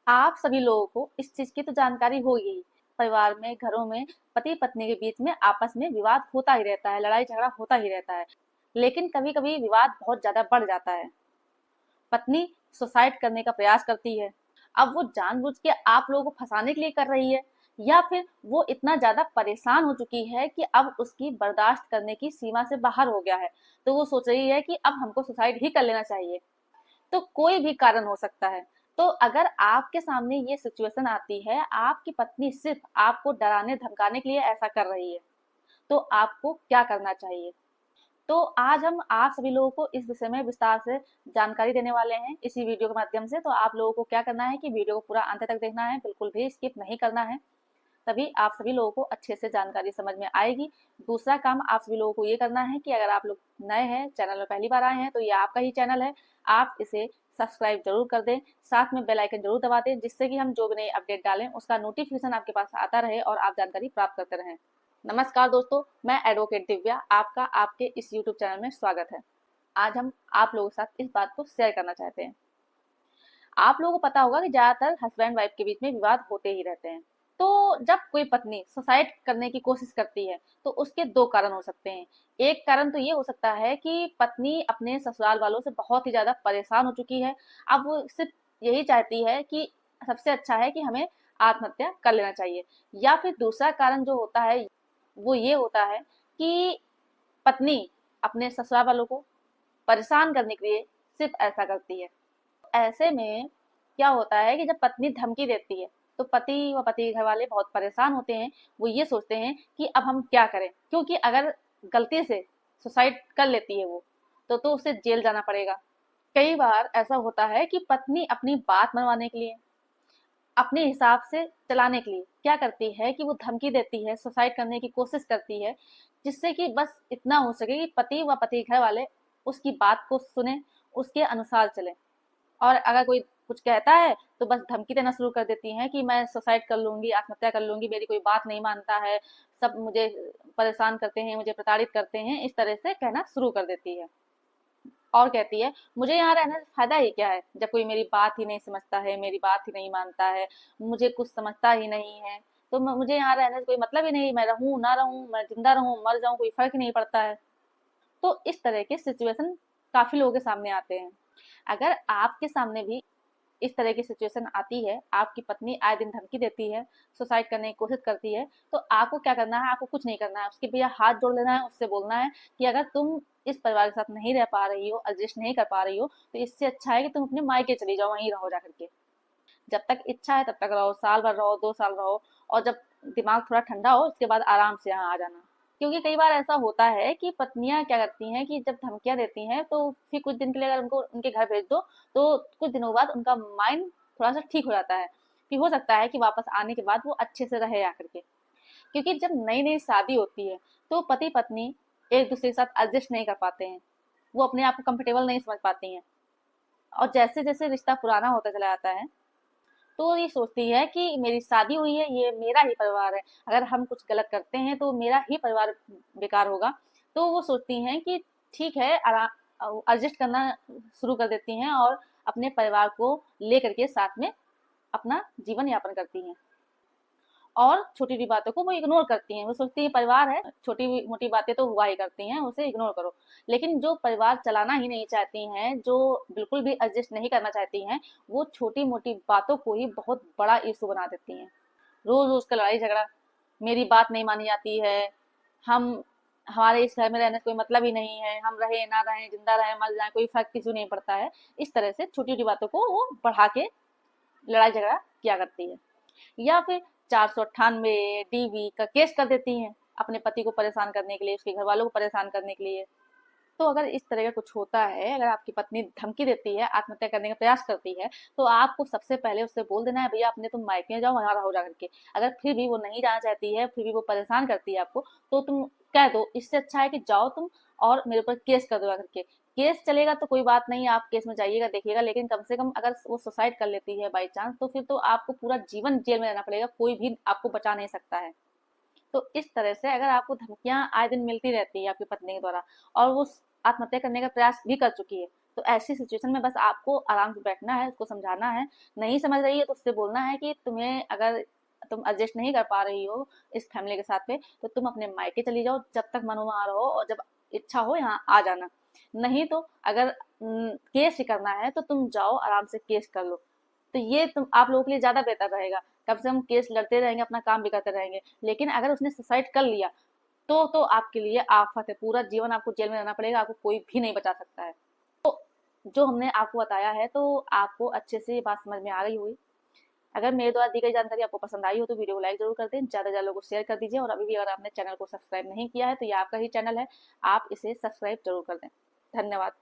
आप सभी लोगों को इस चीज की तो जानकारी होगी ही। परिवार में, घरों में पति पत्नी के बीच में आपस में विवाद होता ही रहता है, लड़ाई झगड़ा होता ही रहता है। लेकिन कभी कभी विवाद बहुत ज्यादा बढ़ जाता है। पत्नी सुसाइड करने का प्रयास करती है। अब वो जानबूझ के आप लोगों को फंसाने के लिए कर रही है, या फिर वो इतना ज्यादा परेशान हो चुकी है कि अब उसकी बर्दाश्त करने की सीमा से बाहर हो गया है, तो वो सोच रही है कि अब हमको सुसाइड ही कर लेना चाहिए। तो कोई भी कारण हो सकता है। तो अगर आपके सामने ये सिचुएशन आती है, आपकी पत्नी सिर्फ आपको डराने धमकाने के लिए ऐसा कर रही है, तो आपको क्या करना चाहिए? तो आज हम आप सभी लोगों को इस विषय में विस्तार से जानकारी देने वाले हैं इसी वीडियो के माध्यम से। तो आप लोगों को क्या करना है कि वीडियो को पूरा अंत तक देखना है, बिल्कुल भी स्किप नहीं करना है, तभी आप सभी लोगों को अच्छे से जानकारी समझ में आएगी। दूसरा काम आप सभी लोगों को ये करना है कि अगर आप लोग नए हैं, चैनल में पहली बार आए हैं, तो ये आपका ही चैनल है, आप इसे सब्सक्राइब जरूर कर दें, साथ में बेल आइकन जरूर दबा दें, जिससे कि हम जो भी नई अपडेट डालें उसका नोटिफिकेशन आपके पास आता रहे और आप जानकारी प्राप्त करते रहें। नमस्कार दोस्तों, मैं एडवोकेट दिव्या, आपका आपके इस यूट्यूब चैनल में स्वागत है। आज हम आप लोगों के साथ इस बात को शेयर करना चाहते हैं। आप लोगों को पता होगा कि ज्यादातर हस्बैंड वाइफ के बीच में विवाद होते ही रहते हैं। तो जब कोई पत्नी सुसाइड करने की कोशिश करती है, तो उसके दो कारण हो सकते हैं। एक कारण तो ये हो सकता है कि पत्नी अपने ससुराल वालों से बहुत ही ज्यादा परेशान हो चुकी है। अब वो सिर्फ यही चाहती है कि सबसे अच्छा है कि हमें आत्महत्या कर लेना चाहिए। या फिर दूसरा कारण जो होता है वो ये होता है कि पत्नी अपने ससुराल वालों को परेशान करने के लिए सिर्फ ऐसा करती है। ऐसे में क्या होता है कि जब पत्नी धमकी देती है, तो पति व पति के घर वाले बहुत परेशान होते हैं। वो ये सोचते हैं कि अब हम क्या करें, क्योंकि अगर गलती से सुसाइड कर लेती है वो, तो उसे जेल जाना पड़ेगा। कई बार ऐसा होता है कि पत्नी अपनी बात मनवाने के लिए, अपने हिसाब से चलाने के लिए क्या करती है कि वो धमकी देती है, सुसाइड करने की कोशिश करती है, जिससे कि बस इतना हो सके कि पति व पति घर वाले उसकी बात को सुने, उसके अनुसार चले। और अगर कोई कुछ कहता है तो बस धमकी देना शुरू कर देती हैं कि मैं सुसाइड कर लूंगी, आत्महत्या कर लूंगी, मेरी कोई बात नहीं मानता है, सब मुझे परेशान करते हैं, मुझे प्रताड़ित करते हैं, इस तरह से कहना शुरू कर देती है। और कहती है मुझे यहाँ रहने से फायदा ही क्या है, जब कोई मेरी बात ही नहीं समझता है, मेरी बात ही नहीं मानता है, मुझे कुछ समझता ही नहीं है, तो मुझे यहाँ रहने से कोई मतलब ही नहीं, मैं रहूं ना रहूं, मैं जिंदा रहूं मर जाऊं, कोई फर्क ही नहीं पड़ता है। तो इस तरह के सिचुएशन काफी लोगों के सामने आते हैं। अगर आपके सामने भी इस तरह की सिचुएशन आती है, आपकी पत्नी आए दिन धमकी देती है, सुसाइड करने की कोशिश करती है, तो आपको क्या करना है? आपको कुछ नहीं करना है, उसके भैया हाथ जोड़ लेना है, उससे बोलना है कि अगर तुम इस परिवार के साथ नहीं रह पा रही हो, एडजस्ट नहीं कर पा रही हो, तो इससे अच्छा है कि तुम अपने मायके चली जाओ, वहीं रहो जा करके। जब तक इच्छा है तब तक रहो, साल भर रहो, 2 साल रहो, और जब दिमाग थोड़ा ठंडा हो उसके बाद आराम से यहाँ आ जाना। क्योंकि कई बार ऐसा होता है कि पत्नियां क्या करती हैं कि जब धमकियां देती हैं तो फिर कुछ दिन के लिए अगर उनको उनके घर भेज दो, तो कुछ दिनों बाद उनका माइंड थोड़ा सा ठीक हो जाता है। फिर हो सकता है कि वापस आने के बाद वो अच्छे से रहे आकर के। क्योंकि जब नई नई शादी होती है, तो पति पत्नी एक दूसरे के साथ एडजस्ट नहीं कर पाते हैं, वो अपने आप को कंफर्टेबल नहीं समझ पाती हैं। और जैसे जैसे रिश्ता पुराना होता चला जाता है, तो ये सोचती है कि मेरी शादी हुई है, ये मेरा ही परिवार है, अगर हम कुछ गलत करते हैं तो मेरा ही परिवार बेकार होगा। तो वो सोचती हैं कि ठीक है, एडजस्ट करना शुरू कर देती हैं और अपने परिवार को लेकर के साथ में अपना जीवन यापन करती हैं। और छोटी छोटी बातों को वो इग्नोर करती हैं, वो सोचती है परिवार है, छोटी मोटी बातें तो हुआ ही करती हैं, उसे इग्नोर करो। लेकिन जो परिवार चलाना ही नहीं चाहती हैं, जो बिल्कुल भी एडजस्ट नहीं करना चाहती हैं, वो छोटी मोटी बातों को ही बहुत बड़ा इशू बना देती हैं। रोज रोज का लड़ाई झगड़ा, मेरी बात नहीं मानी जाती है, हम हमारे इस घर में रहने से कोई मतलब ही नहीं है, हम रहे ना रहे, जिंदा रहे मर जाए, कोई फर्क किसी नहीं पड़ता है। इस तरह से छोटी छोटी बातों को वो बढ़ा के लड़ाई झगड़ा किया करती है। या फिर 498 डीवी का केस कर देती हैं अपने पति को परेशान करने के लिए, उसके घर वालों को परेशान करने के लिए। तो अगर इस तरह का कुछ होता है, अगर आपकी पत्नी धमकी देती है, आत्महत्या करने का प्रयास करती है, तो आपको सबसे पहले उससे बोल देना है भैया अपने तुम मायके में जाओ, वहां रहो जा करके। अगर फिर भी वो नहीं जाना चाहती है, फिर भी वो परेशान करती है आपको, तो तुम कह दो इससे अच्छा है कि जाओ तुम और मेरे ऊपर केस कर दो जा करके। केस चलेगा तो कोई बात नहीं, आप केस में जाइएगा देखिएगा, लेकिन कम से कम अगर वो सुसाइड कर लेती है बाई चांस, तो फिर तो आपको पूरा जीवन जेल में रहना पड़ेगा, कोई भी आपको बचा नहीं सकता है। तो इस तरह से अगर आपको धमकियां आए दिन मिलती रहती है आपकी पत्नी के द्वारा, और वो आत्महत्या करने का प्रयास भी कर चुकी है, तो ऐसी सिचुएशन में बस आपको आराम से बैठना है, उसको समझाना है। नहीं समझ रही है तो उससे बोलना है कि तुम्हें अगर तुम एडजस्ट नहीं कर पा रही हो इस फैमिली के साथ में, तो तुम अपने मायके चली जाओ, जब तक मन वहाँ रहो, और जब इच्छा हो यहाँ आ जाना। नहीं तो अगर केस ही करना है तो तुम जाओ आराम से केस कर लो। तो ये तुम आप लोगों के लिए ज्यादा बेहतर रहेगा। कम से कम केस लड़ते रहेंगे, अपना काम भी करते रहेंगे। लेकिन अगर उसने सुसाइड कर लिया तो आपके लिए आफत है, पूरा जीवन आपको जेल में रहना पड़ेगा, आपको कोई भी नहीं बचा सकता है। तो जो हमने आपको बताया है, तो आपको अच्छे से ये बात समझ में आ गई हुई। अगर मेरे द्वारा दी गई जानकारी आपको पसंद आई हो तो वीडियो को लाइक जरूर कर दें, ज्यादा से ज्यादा लोगों को शेयर कर दीजिए, और अभी भी अगर आपने चैनल को सब्सक्राइब नहीं किया है तो ये आपका ही चैनल है, आप इसे सब्सक्राइब जरूर कर दें। धन्यवाद।